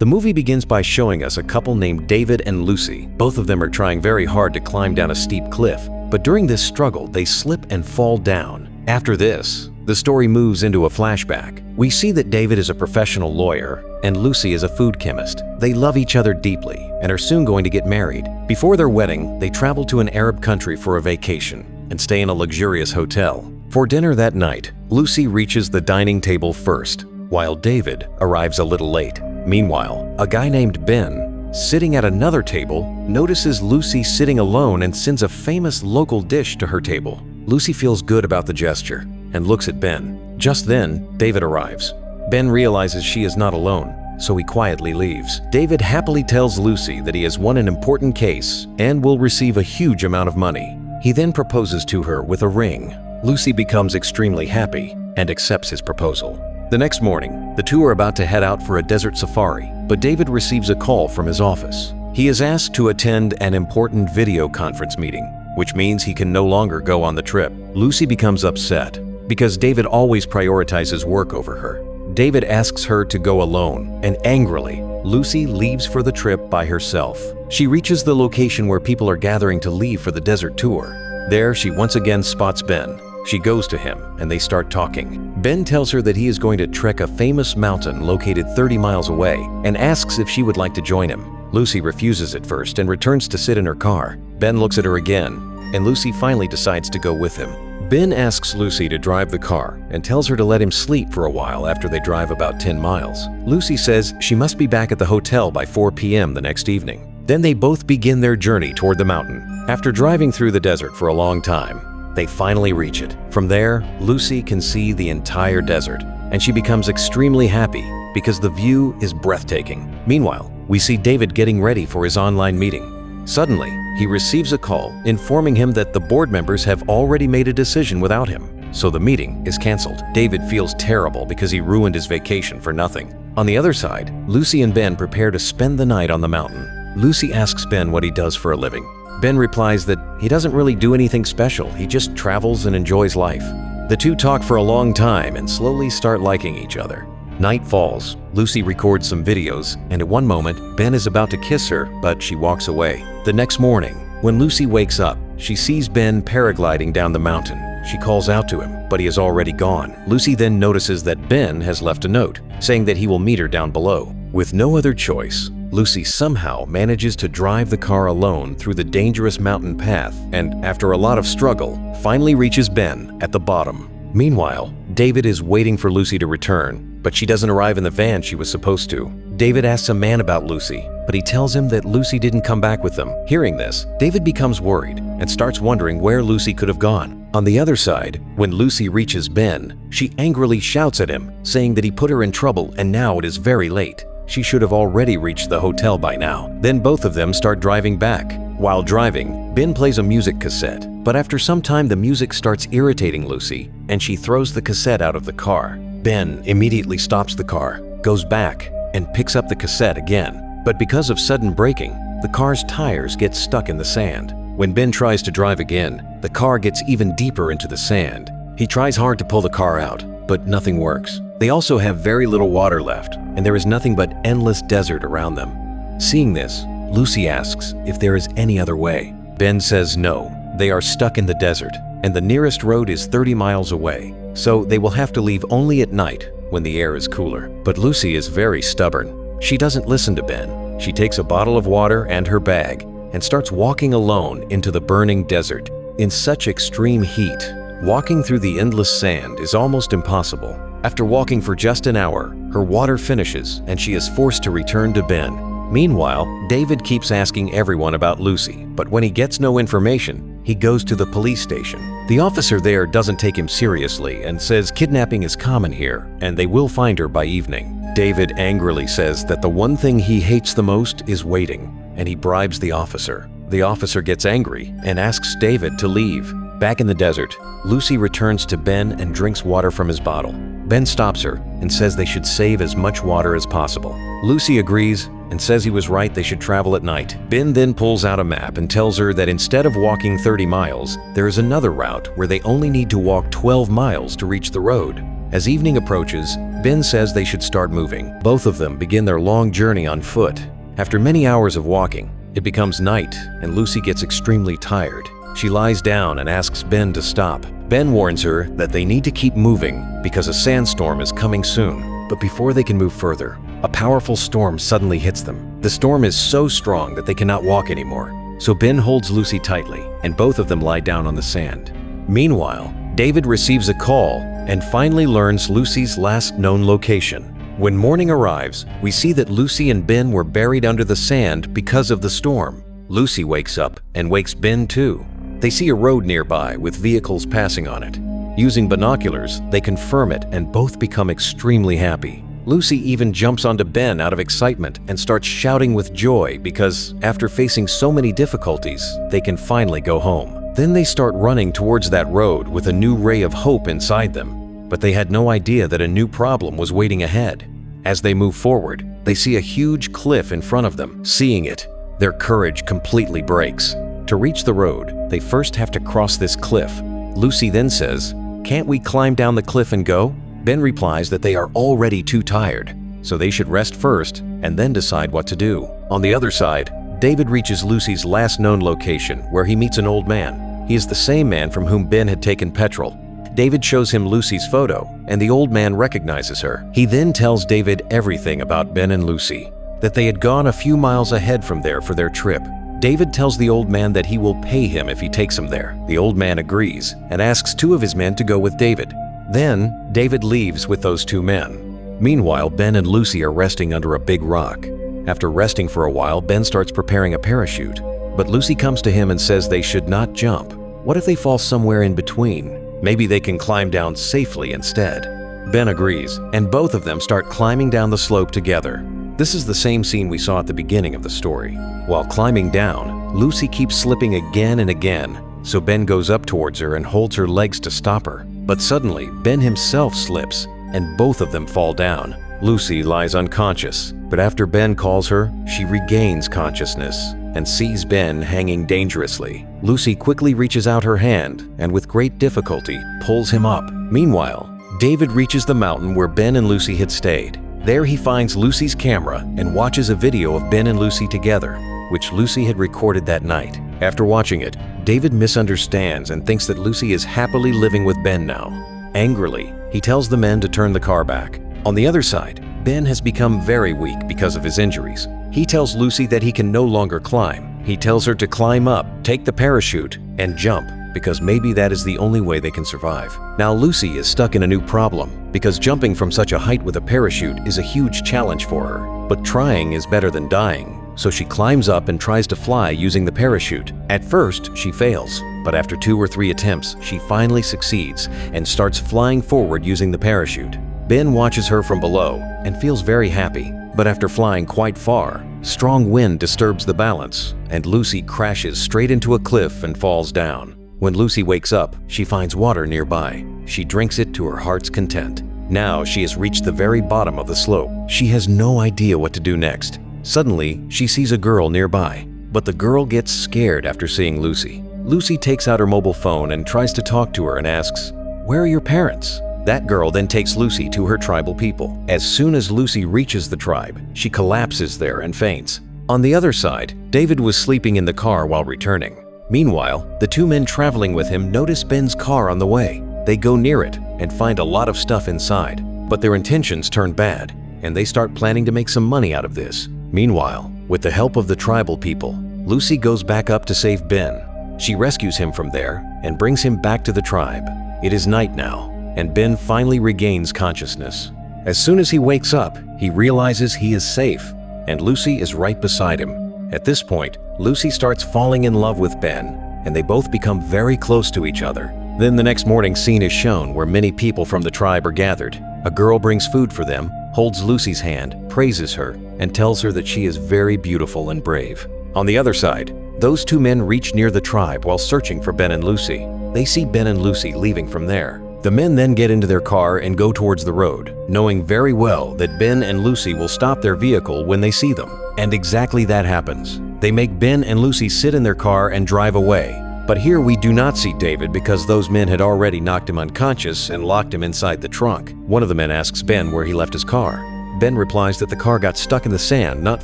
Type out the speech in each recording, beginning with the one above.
The movie begins by showing us a couple named David and Lucy. Both of them are trying very hard to climb down a steep cliff, but during this struggle, they slip and fall down. After this, the story moves into a flashback. We see that David is a professional lawyer and Lucy is a food chemist. They love each other deeply and are soon going to get married. Before their wedding, they travel to an Arab country for a vacation and stay in a luxurious hotel. For dinner that night, Lucy reaches the dining table first, while David arrives a little late. Meanwhile, a guy named Ben, sitting at another table, notices Lucy sitting alone and sends a famous local dish to her table. Lucy feels good about the gesture and looks at Ben. Just then, David arrives. Ben realizes she is not alone, so he quietly leaves. David happily tells Lucy that he has won an important case and will receive a huge amount of money. He then proposes to her with a ring. Lucy becomes extremely happy and accepts his proposal. The next morning, the two are about to head out for a desert safari, but David receives a call from his office. He is asked to attend an important video conference meeting, which means he can no longer go on the trip. Lucy becomes upset because David always prioritizes work over her. David asks her to go alone, and angrily, Lucy leaves for the trip by herself. She reaches the location where people are gathering to leave for the desert tour. There, she once again spots Ben. She goes to him, and they start talking. Ben tells her that he is going to trek a famous mountain located 30 miles away and asks if she would like to join him. Lucy refuses at first and returns to sit in her car. Ben looks at her again, and Lucy finally decides to go with him. Ben asks Lucy to drive the car and tells her to let him sleep for a while after they drive about 10 miles. Lucy says she must be back at the hotel by 4 p.m. the next evening. Then they both begin their journey toward the mountain. After driving through the desert for a long time, they finally reach it. From there, Lucy can see the entire desert, and she becomes extremely happy because the view is breathtaking. Meanwhile, we see David getting ready for his online meeting. Suddenly, he receives a call informing him that the board members have already made a decision without him, so the meeting is canceled. David feels terrible because he ruined his vacation for nothing. On the other side, Lucy and Ben prepare to spend the night on the mountain. Lucy asks Ben what he does for a living. Ben replies that he doesn't really do anything special, he just travels and enjoys life. The two talk for a long time and slowly start liking each other. Night falls. Lucy records some videos, and at one moment, Ben is about to kiss her, but she walks away. The next morning, when Lucy wakes up, she sees Ben paragliding down the mountain. She calls out to him, but he is already gone. Lucy then notices that Ben has left a note, saying that he will meet her down below. With no other choice, Lucy somehow manages to drive the car alone through the dangerous mountain path, and after a lot of struggle, finally reaches Ben at the bottom. Meanwhile, David is waiting for Lucy to return, but she doesn't arrive in the van she was supposed to. David asks a man about Lucy, but he tells him that Lucy didn't come back with them. Hearing this, David becomes worried and starts wondering where Lucy could have gone. On the other side, when Lucy reaches Ben, she angrily shouts at him, saying that he put her in trouble and now it is very late. She should have already reached the hotel by now. Then both of them start driving back. While driving, Ben plays a music cassette, but after some time the music starts irritating Lucy and she throws the cassette out of the car. Ben immediately stops the car, goes back, and picks up the cassette again. But because of sudden braking, the car's tires get stuck in the sand. When Ben tries to drive again, the car gets even deeper into the sand. He tries hard to pull the car out, but nothing works. They also have very little water left, and there is nothing but endless desert around them. Seeing this, Lucy asks if there is any other way. Ben says no, they are stuck in the desert, and the nearest road is 30 miles away, so they will have to leave only at night when the air is cooler. But Lucy is very stubborn. She doesn't listen to Ben. She takes a bottle of water and her bag and starts walking alone into the burning desert. In such extreme heat, walking through the endless sand is almost impossible. After walking for just an hour, her water finishes and she is forced to return to Ben. Meanwhile, David keeps asking everyone about Lucy, but when he gets no information, he goes to the police station. The officer there doesn't take him seriously and says kidnapping is common here and they will find her by evening. David angrily says that the one thing he hates the most is waiting, and he bribes the officer. The officer gets angry and asks David to leave. Back in the desert, Lucy returns to Ben and drinks water from his bottle. Ben stops her and says they should save as much water as possible. Lucy agrees and says he was right, they should travel at night. Ben then pulls out a map and tells her that instead of walking 30 miles, there is another route where they only need to walk 12 miles to reach the road. As evening approaches, Ben says they should start moving. Both of them begin their long journey on foot. After many hours of walking, it becomes night and Lucy gets extremely tired. She lies down and asks Ben to stop. Ben warns her that they need to keep moving because a sandstorm is coming soon. But before they can move further, a powerful storm suddenly hits them. The storm is so strong that they cannot walk anymore. So Ben holds Lucy tightly and both of them lie down on the sand. Meanwhile, David receives a call and finally learns Lucy's last known location. When morning arrives, we see that Lucy and Ben were buried under the sand because of the storm. Lucy wakes up and wakes Ben too. They see a road nearby with vehicles passing on it. Using binoculars, they confirm it and both become extremely happy. Lucy even jumps onto Ben out of excitement and starts shouting with joy because, after facing so many difficulties, they can finally go home. Then they start running towards that road with a new ray of hope inside them. But they had no idea that a new problem was waiting ahead. As they move forward, they see a huge cliff in front of them. Seeing it, their courage completely breaks. To reach the road, they first have to cross this cliff. Lucy then says, "Can't we climb down the cliff and go?" Ben replies that they are already too tired, so they should rest first and then decide what to do. On the other side, David reaches Lucy's last known location where he meets an old man. He is the same man from whom Ben had taken petrol. David shows him Lucy's photo, and the old man recognizes her. He then tells David everything about Ben and Lucy, that they had gone a few miles ahead from there for their trip. David tells the old man that he will pay him if he takes him there. The old man agrees and asks two of his men to go with David. Then, David leaves with those two men. Meanwhile, Ben and Lucy are resting under a big rock. After resting for a while, Ben starts preparing a parachute, but Lucy comes to him and says they should not jump. What if they fall somewhere in between? Maybe they can climb down safely instead. Ben agrees, and both of them start climbing down the slope together. This is the same scene we saw at the beginning of the story. While climbing down, Lucy keeps slipping again and again, so Ben goes up towards her and holds her legs to stop her. But suddenly, Ben himself slips, and both of them fall down. Lucy lies unconscious, but after Ben calls her, she regains consciousness and sees Ben hanging dangerously. Lucy quickly reaches out her hand and with great difficulty pulls him up. Meanwhile, David reaches the mountain where Ben and Lucy had stayed. There he finds Lucy's camera and watches a video of Ben and Lucy together, which Lucy had recorded that night. After watching it, David misunderstands and thinks that Lucy is happily living with Ben now. Angrily, he tells the men to turn the car back. On the other side, Ben has become very weak because of his injuries. He tells Lucy that he can no longer climb. He tells her to climb up, take the parachute, and jump, because maybe that is the only way they can survive. Now Lucy is stuck in a new problem, because jumping from such a height with a parachute is a huge challenge for her. But trying is better than dying, so she climbs up and tries to fly using the parachute. At first, she fails, but after 2 or 3 attempts, she finally succeeds and starts flying forward using the parachute. Ben watches her from below and feels very happy, but after flying quite far, strong wind disturbs the balance, and Lucy crashes straight into a cliff and falls down. When Lucy wakes up, she finds water nearby. She drinks it to her heart's content. Now she has reached the very bottom of the slope. She has no idea what to do next. Suddenly, she sees a girl nearby, but the girl gets scared after seeing Lucy. Lucy takes out her mobile phone and tries to talk to her and asks, "Where are your parents?" That girl then takes Lucy to her tribal people. As soon as Lucy reaches the tribe, she collapses there and faints. On the other side, David was sleeping in the car while returning. Meanwhile, the 2 men traveling with him notice Ben's car on the way. They go near it and find a lot of stuff inside, but their intentions turn bad, and they start planning to make some money out of this. Meanwhile, with the help of the tribal people, Lucy goes back up to save Ben. She rescues him from there and brings him back to the tribe. It is night now, and Ben finally regains consciousness. As soon as he wakes up, he realizes he is safe, and Lucy is right beside him. At this point, Lucy starts falling in love with Ben, and they both become very close to each other. Then the next morning scene is shown where many people from the tribe are gathered. A girl brings food for them, holds Lucy's hand, praises her, and tells her that she is very beautiful and brave. On the other side, those 2 men reach near the tribe while searching for Ben and Lucy. They see Ben and Lucy leaving from there. The men then get into their car and go towards the road, knowing very well that Ben and Lucy will stop their vehicle when they see them. And exactly that happens. They make Ben and Lucy sit in their car and drive away. But here we do not see David because those men had already knocked him unconscious and locked him inside the trunk. One of the men asks Ben where he left his car. Ben replies that the car got stuck in the sand not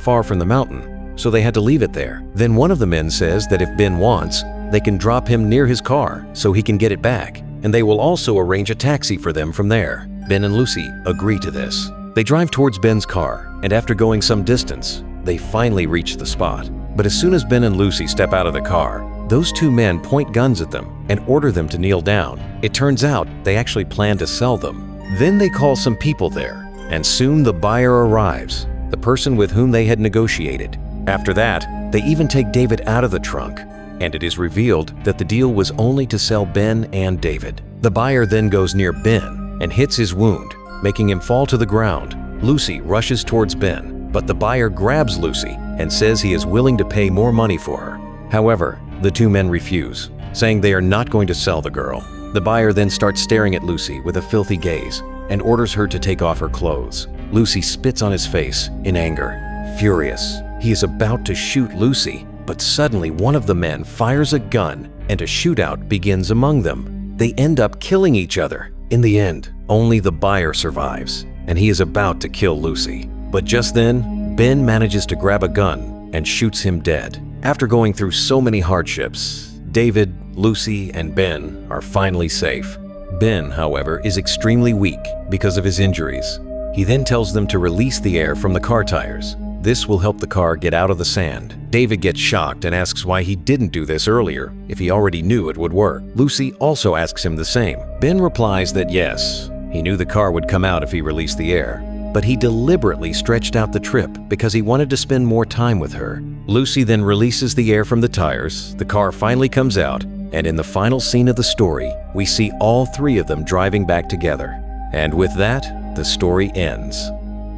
far from the mountain, so they had to leave it there. Then one of the men says that if Ben wants, they can drop him near his car so he can get it back, and they will also arrange a taxi for them from there. Ben and Lucy agree to this. They drive towards Ben's car, and after going some distance, they finally reach the spot. But as soon as Ben and Lucy step out of the car, those two men point guns at them and order them to kneel down. It turns out they actually plan to sell them. Then they call some people there, and soon the buyer arrives, the person with whom they had negotiated. After that, they even take David out of the trunk, and it is revealed that the deal was only to sell Ben and David. The buyer then goes near Ben and hits his wound, making him fall to the ground. Lucy rushes towards Ben, but the buyer grabs Lucy and says he is willing to pay more money for her. However, the two men refuse, saying they are not going to sell the girl. The buyer then starts staring at Lucy with a filthy gaze and orders her to take off her clothes. Lucy spits on his face in anger. Furious, he is about to shoot Lucy, but suddenly one of the men fires a gun and a shootout begins among them. They end up killing each other. In the end, only the buyer survives, and he is about to kill Lucy. But just then, Ben manages to grab a gun and shoots him dead. After going through so many hardships, David, Lucy, and Ben are finally safe. Ben, however, is extremely weak because of his injuries. He then tells them to release the air from the car tires. This will help the car get out of the sand. David gets shocked and asks why he didn't do this earlier if he already knew it would work. Lucy also asks him the same. Ben replies that yes, he knew the car would come out if he released the air, but he deliberately stretched out the trip because he wanted to spend more time with her. Lucy then releases the air from the tires, the car finally comes out, and in the final scene of the story, we see all three of them driving back together. And with that, the story ends.